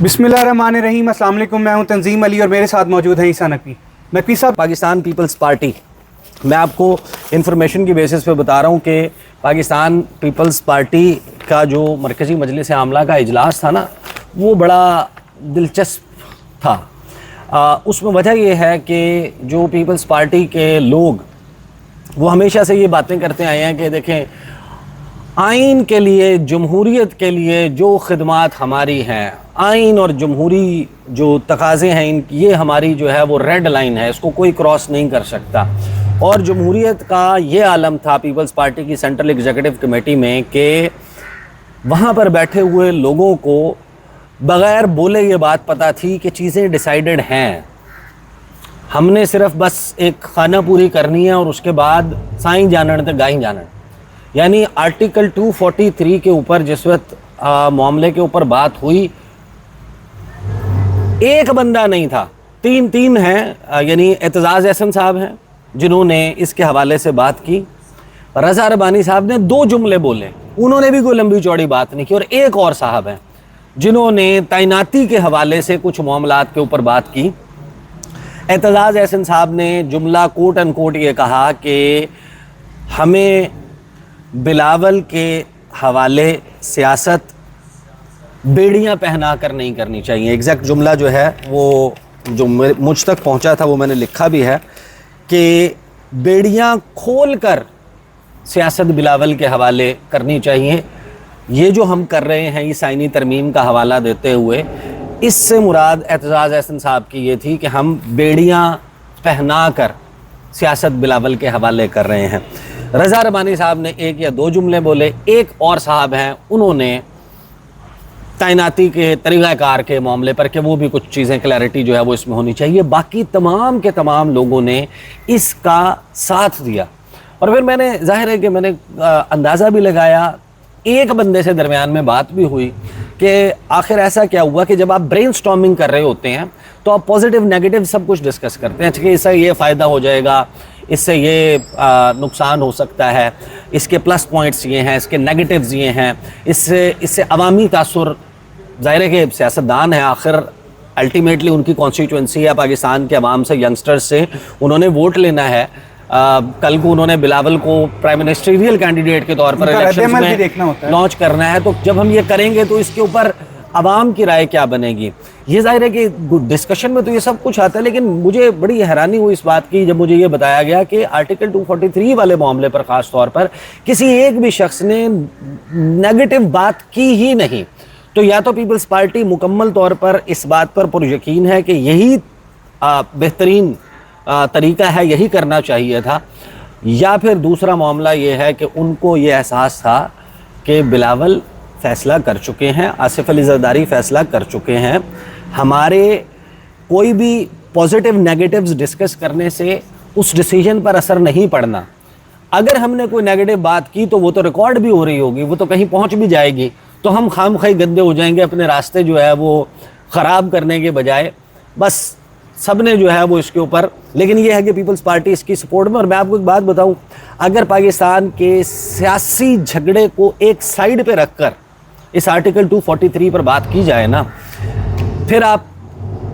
बिस्मिल्लाहिर्रहमानिर्रहीम। अस्सलाम वालेकुम। मैं हूं तंजीम अली और मेरे साथ मौजूद हैं ईसा नकवी। नकवी साहब, पाकिस्तान पीपल्स पार्टी, मैं आपको इन्फॉर्मेशन की बेसिस पे बता रहा हूँ कि पाकिस्तान पीपल्स पार्टी का जो मरकज़ी मजलिस आमला का इजलास था ना, वो बड़ा दिलचस्प था। उसमें वजह यह है कि जो पीपल्स पार्टी के लोग वो हमेशा से ये बातें करते आए हैं कि देखें, आइन के लिए, जमहूरियत के लिए जो खिदमात हमारी हैं, आइन और जमहूरी जो तकाज़े हैं, ये हमारी जो है वो रेड लाइन है, इसको कोई क्रॉस नहीं कर सकता। और जमहूरियत का ये आलम था पीपल्स पार्टी की सेंट्रल एग्जीक्यूटिव कमेटी में कि वहाँ पर बैठे हुए लोगों को बग़ैर बोले ये बात पता थी कि चीज़ें डिसाइडेड हैं, हमने सिर्फ बस एक खाना पूरी करनी है और उसके बाद साईं जानन ते गाई जानन। यानी आर्टिकल 243 के ऊपर जिस वक्त मामले के ऊपर बात हुई, एक बंदा नहीं था, तीन हैं, यानी एतजाज़ एहसन साहब हैं जिन्होंने इसके हवाले से बात की, रज़ा रबानी साहब ने 2 जुमले बोले, उन्होंने भी कोई लंबी चौड़ी बात नहीं की, और एक और साहब हैं जिन्होंने तैनाती के हवाले से कुछ मामलात के ऊपर बात की। एतजाज़ एहसन साहब ने जुमला कोट एंड कोट ये कहा कि हमें बिलावल के हवाले सियासत बेड़ियां पहना कर नहीं करनी चाहिए। एग्जैक्ट जुमला जो है वो जो मुझ तक पहुंचा था वो मैंने लिखा भी है कि बेड़ियां खोल कर सियासत बिलावल के हवाले करनी चाहिए। ये जो हम कर रहे हैं इस आईनी तरमीम का हवाला देते हुए, इससे मुराद एतजाज़ एहसन साहब की ये थी कि हम बेड़ियां पहना कर सियासत बिलावल के हवाले कर रहे हैं। रज़ा रबानी साहब ने 1 या 2 जुमले बोले, एक और साहब हैं उन्होंने तैनाती के तरीक़ाकार के मामले पर कि वो भी कुछ चीज़ें क्लैरिटी जो है वो इसमें होनी चाहिए। बाकी तमाम के तमाम लोगों ने इसका साथ दिया। और फिर मैंने, जाहिर है कि मैंने अंदाज़ा भी लगाया, एक बंदे से दरमियान में बात भी हुई कि आखिर ऐसा क्या हुआ कि जब आप ब्रेन स्टॉर्मिंग कर रहे होते हैं तो आप पॉजिटिव नेगेटिव सब कुछ डिस्कस करते हैं कि इससे ये फ़ायदा हो जाएगा, इससे ये नुकसान हो सकता है, इसके प्लस पॉइंट्स ये हैं, इसके नेगेटिव्स ये हैं, इससे अवामी तासुर, ज़ाहिर है कि सियासतदान है, आखिर अल्टीमेटली उनकी कॉन्स्टिट्यूंसी है पाकिस्तान के अवाम से, यंगस्टर्स से, उन्होंने वोट लेना है। कल को उन्होंने बिलावल को प्राइम मिनिस्टरियल कैंडिडेट के तौर पर इलेक्शंस में लॉन्च करना है। तो जब हम ये करेंगे तो इसके ऊपर अवाम की राय क्या बनेगी, ये जाहिर है कि डिस्कशन में तो ये सब कुछ आता है। लेकिन मुझे बड़ी हैरानी हुई इस बात की जब मुझे ये बताया गया कि आर्टिकल 243 वाले मामले पर ख़ास तौर पर किसी एक भी शख्स ने नेगेटिव बात की ही नहीं। तो या तो पीपल्स पार्टी मुकम्मल तौर पर इस बात पर पुरयकीन है कि यही बेहतरीन तरीका है, यही करना चाहिए था, या फिर दूसरा मामला ये है कि उनको ये एहसास था कि बिलावल फ़ैसला कर चुके हैं, आसिफ अली ज़रदारी फ़ैसला कर चुके हैं, हमारे कोई भी पॉजिटिव नेगेटिव्स डिस्कस करने से उस डिसीजन पर असर नहीं पड़ना। अगर हमने कोई नेगेटिव बात की तो वो तो रिकॉर्ड भी हो रही होगी, वो तो कहीं पहुंच भी जाएगी, तो हम खामखाई गंदे हो जाएंगे, अपने रास्ते जो है वो ख़राब करने के बजाय। बस सब ने जो है वो इसके ऊपर, लेकिन ये है कि पीपल्स पार्टी इसकी सपोर्ट में। और मैं आपको एक बात बताऊं, अगर पाकिस्तान के सियासी झगड़े को एक साइड पे रखकर इस आर्टिकल 243 पर बात की जाए ना, फिर आप,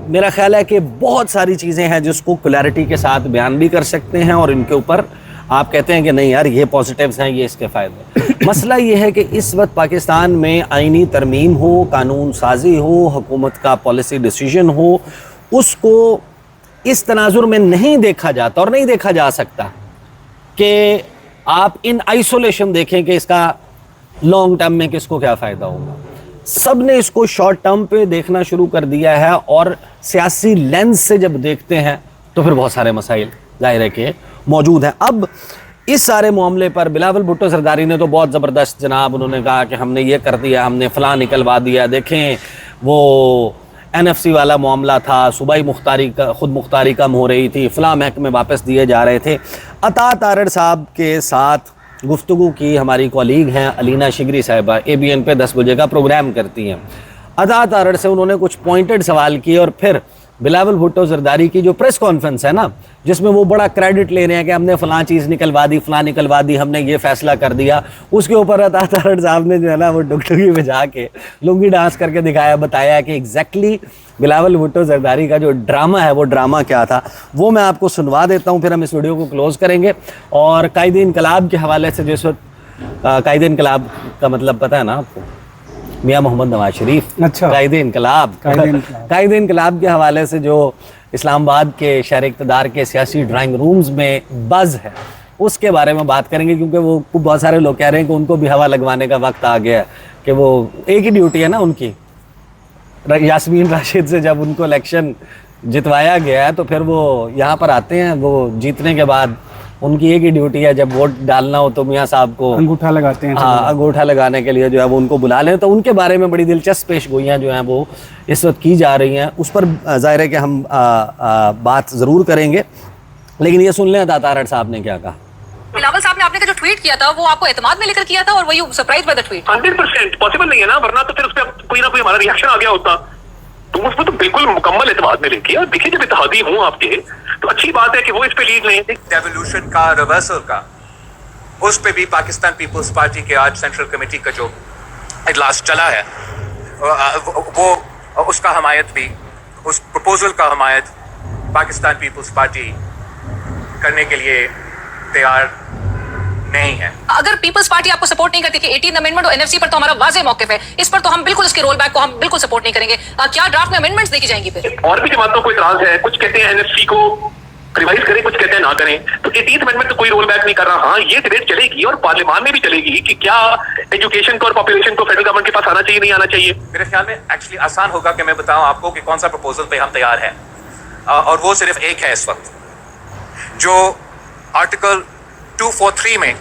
मेरा ख्याल है कि बहुत सारी चीज़ें हैं जिसको क्लैरिटी के साथ बयान भी कर सकते हैं और इनके ऊपर आप कहते हैं कि नहीं यार ये पॉजिटिव्स हैं, ये इसके फ़ायदे। मसला ये है कि इस वक्त पाकिस्तान में आईनी तरमीम हो, कानून साजी हो, हुकूमत का पॉलिसी डिसीजन हो, उसको इस तनाजुर में नहीं देखा जाता और नहीं देखा जा सकता कि आप इन आइसोलेशन देखें कि इसका लॉन्ग टर्म में किसको क्या फ़ायदा होगा। सब ने इसको शॉर्ट टर्म पे देखना शुरू कर दिया है, और सियासी लेंस से जब देखते हैं तो फिर बहुत सारे मसाइल ज़ाहिर है कि मौजूद हैं। अब इस सारे मामले पर बिलावल भुट्टो ज़रदारी ने तो बहुत ज़बरदस्त जनाब, उन्होंने कहा कि हमने ये कर दिया, हमने फ़लाँ निकलवा दिया, देखें वो NFC वाला मामला था, सूबाई मुख्तारी का, खुद मुख्तारी कम हो रही थी, फ़लाँ महकमे वापस दिए जा रहे थे। अता तारड़ साहब के साथ गुफ्तगू की हमारी कॉलीग हैं अलीना शिगरी साहिबा, ABN पे 10 बजे का प्रोग्राम करती हैं। अता तारड़ से उन्होंने कुछ पॉइंटेड सवाल किए और फिर बिलावल भुट्टो जरदारी की जो प्रेस कॉन्फ्रेंस है ना, जिसमें वो बड़ा क्रेडिट ले रहे हैं कि हमने फलां चीज़ निकलवा दी, फलां निकलवा दी, हमने ये फैसला कर दिया, उसके ऊपर अता तारड़ साहब ने जो है ना वो डुगडुगी बजा के लुंगी डांस करके दिखाया, बताया कि एग्जैक्टली बिलावल भुट्टो जरदारी का जो ड्रामा है वो ड्रामा क्या था। वो मैं आपको सुनवा देता हूँ, फिर हम इस वीडियो को क्लोज़ करेंगे। और कायदे इनकलाब के हवाले से जिस वक्त कायदे इनकलाब का मतलब पता है ना आपको, मियाँ मोहम्मद नवाज शरीफ, अच्छा, कायदे इनकलाब कायदे इनकलाब के हवाले से जो इस्लामाबाद के शहर इक़्तिदार के सियासी ड्राइंग रूम्स में बज़ है, उसके बारे में बात करेंगे, क्योंकि वो बहुत सारे लोग कह रहे हैं कि उनको भी हवा लगवाने का वक्त आ गया है, कि वो एक ही ड्यूटी है ना उनकी, यास्मीन राशिद से जब उनको इलेक्शन जितवाया गया है तो फिर वो यहाँ पर आते हैं, वो जीतने के बाद उनकी एक ही ड्यूटी है, जब वोट डालना हो तो मियाँ साहब को अंगूठा लगाते हैं। हाँ, अंगूठा लगाने के लिए जो है वो उनको बुला लें। तो उनके बारे में बड़ी दिलचस्प पेशगोइयाँ जो हैं वो इस वक्त की जा रही हैं, उस पर ज़ाहिर है कि हम बात ज़रूर करेंगे, लेकिन ये सुन लें अता तारड़ साहब ने क्या कहा। बिलावल साहब ने आपने का जो ट्वीट किया था वो आपको एतमाद में लेकर किया था, और वही surprise by the tweet 100% possible नहीं है ना, वरना तो फिर उस पर कोई ना कोई हमारा रिएक्शन आ गया होता। तो उसमें तो बिल्कुल मुकम्मल एतमाद में लेके, और देखिए जब इत्तेहादी हूँ आपके तो अच्छी बात है कि वो इस पे लीड लें। डेवोल्यूशन का, रिवर्सल का, उस पे भी पाकिस्तान पीपल्स पार्टी के आज सेंट्रल कमेटी का जो इजलास चला है वो उसका हमायत भी, उस प्रपोजल का हमायत पाकिस्तान पीपल्स पार्टी करने के लिए तैयार नहीं है। अगर पीपल्स पार्टी आपको सपोर्ट नहीं करती कि 18 अमेंडमेंट और एनएफसी पर तो हमारा वाज़ेह मौक़िफ़ है, इस पर तो हम बिल्कुल इसके रोल बैक को हम बिल्कुल सपोर्ट नहीं करेंगे, क्या ड्राफ्ट में अमेंडमेंट्स देखी जाएंगी? फिर और भी जमातों को इतराज है, कुछ कहते हैं एनएफसी को रिवाइज करें, कुछ कहते हैं ना करें, तो 18th अमेंडमेंट तो कोई रोल बैक नहीं कर रहा। हाँ, ये डिबेट चलेगी और पार्लियामान में भी चलेगी कि क्या एजुकेशन को और पॉपुलेशन को फेडरल गवर्नमेंट के पास आना चाहिए, नहीं आना चाहिए। मेरे ख्याल में एक्चुअली आसान होगा कि मैं बताऊं आपको कि कौन सा प्रपोजल पे हम तैयार हैं, और वो सिर्फ एक है इस वक्त, जो आर्टिकल 243 में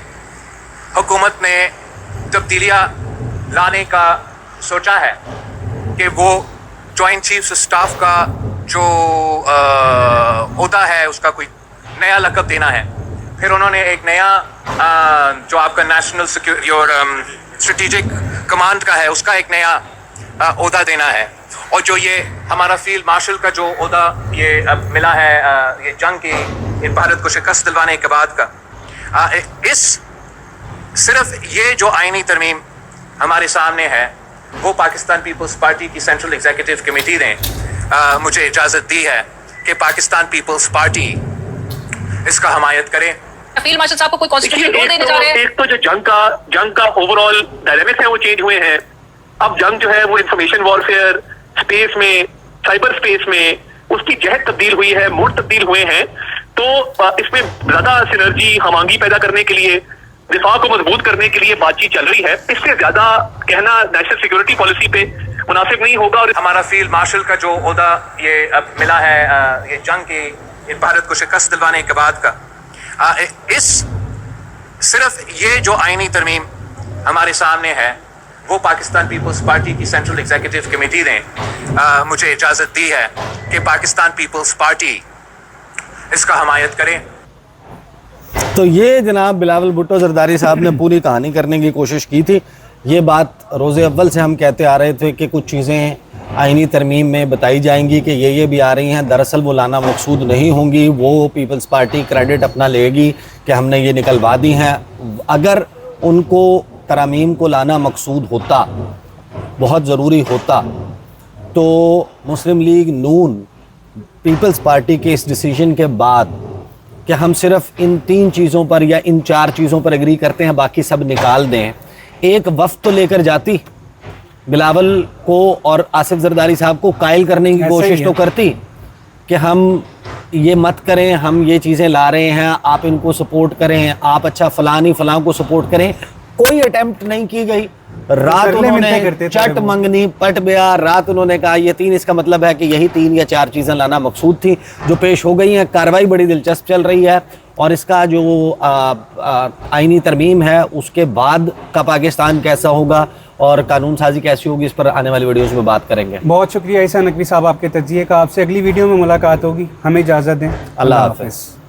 हुकूमत ने तब्दीलियाँ लाने का सोचा है कि वो जॉइंट चीफ्स स्टाफ का जो ओहदा है उसका कोई नया लक़ब देना है। फिर उन्होंने एक नया जो आपका नेशनल सिक्योरिटी और स्ट्रेटेजिक कमांड का है उसका एक नया ओहदा देना है, और जो ये हमारा फील्ड मार्शल का जो ओहदा ये अब मिला है ये जंग की भारत को शिकस्त दिलवाने के बाद का, इस सिर्फ ये जो आईनी तरमीम हमारे सामने है वो पाकिस्तान पीपल्स पार्टी की सेंट्रल एग्जीक्यूटिव कमेटी ने मुझे इजाज़त दी है कि पाकिस्तान पीपल्स पार्टी इसका हमायत करे। फील्ड मार्शल साहब को कोई कॉन्स्टिट्यूशनल रोल देने जा रहे हैं। एक तो जो जंग का ओवरऑल डायनामिक्स है वो चेंज हुए हैं। अब जंग जो है वो इंफॉर्मेशन वॉरफेयर स्पेस में, साइबर स्पेस में उसकी जहत तब्दील हुई है, मोड तब्दील हुए हैं। तो इसमें ज्यादा सिनर्जी, हमांगी पैदा करने के लिए, दिफा को मजबूत करने के लिए बातचीत चल रही है। इससे ज्यादा कहना नेशनल सिक्योरिटी पॉलिसी पे मुनासिब नहीं होगा। और हमारा फील्ड मार्शल का जो ओहदा ये अब मिला है ये जंग की भारत को शिकस्त दिलवाने के बाद का, इस सिर्फ ये जो आईनी तरमीम हमारे सामने है वो पाकिस्तान पीपल्स पार्टी की सेंट्रल एग्जीक्यूटिव कमेटी ने मुझे इजाज़त दी है कि पाकिस्तान पीपल्स पार्टी इसका हमायत करे। तो ये जनाब बिलावल भुट्टो जरदारी साहब ने पूरी कहानी करने की कोशिश की थी। ये बात रोज़े अव्वल से हम कहते आ रहे थे कि कुछ चीज़ें आईनी तरमीम में बताई जाएंगी कि ये भी आ रही हैं, दरअसल वो लाना मकसूद नहीं होंगी, वो पीपल्स पार्टी क्रेडिट अपना लेगी कि हमने ये निकलवा दी हैं। अगर उनको तरमीम को लाना मकसूद होता, बहुत ज़रूरी होता, तो मुस्लिम लीग नून पीपल्स पार्टी के इस डिसीजन के बाद कि हम सिर्फ इन 3 चीज़ों पर या इन 4 चीज़ों पर एग्री करते हैं, बाकी सब निकाल दें, एक वफ्द तो लेकर जाती, बिलावल को और आसिफ जरदारी साहब को कायल करने की कोशिश तो करती कि हम ये मत करें, हम ये चीज़ें ला रहे हैं, आप इनको सपोर्ट करें, आप अच्छा फलां को सपोर्ट करें। कोई अटेम्प्ट नहीं की गई। रात उन्होंने चट मंगनी पट बया, रात उन्होंने कहा ये 3, इसका मतलब है कि यही 3 या 4 चीज़ें लाना मकसूद थी जो पेश हो गई हैं। कार्रवाई बड़ी दिलचस्प चल रही है और इसका जो आईनी तरमीम है उसके बाद का पाकिस्तान कैसा होगा और कानून साजी कैसी होगी, इस पर आने वाली वीडियोस में बात करेंगे। बहुत शुक्रिया ईसा नकवी साहब आपके तज्जिए का। आपसे अगली वीडियो में मुलाकात होगी। हमें इजाज़त दें। अल्लाह हाफ़िज़।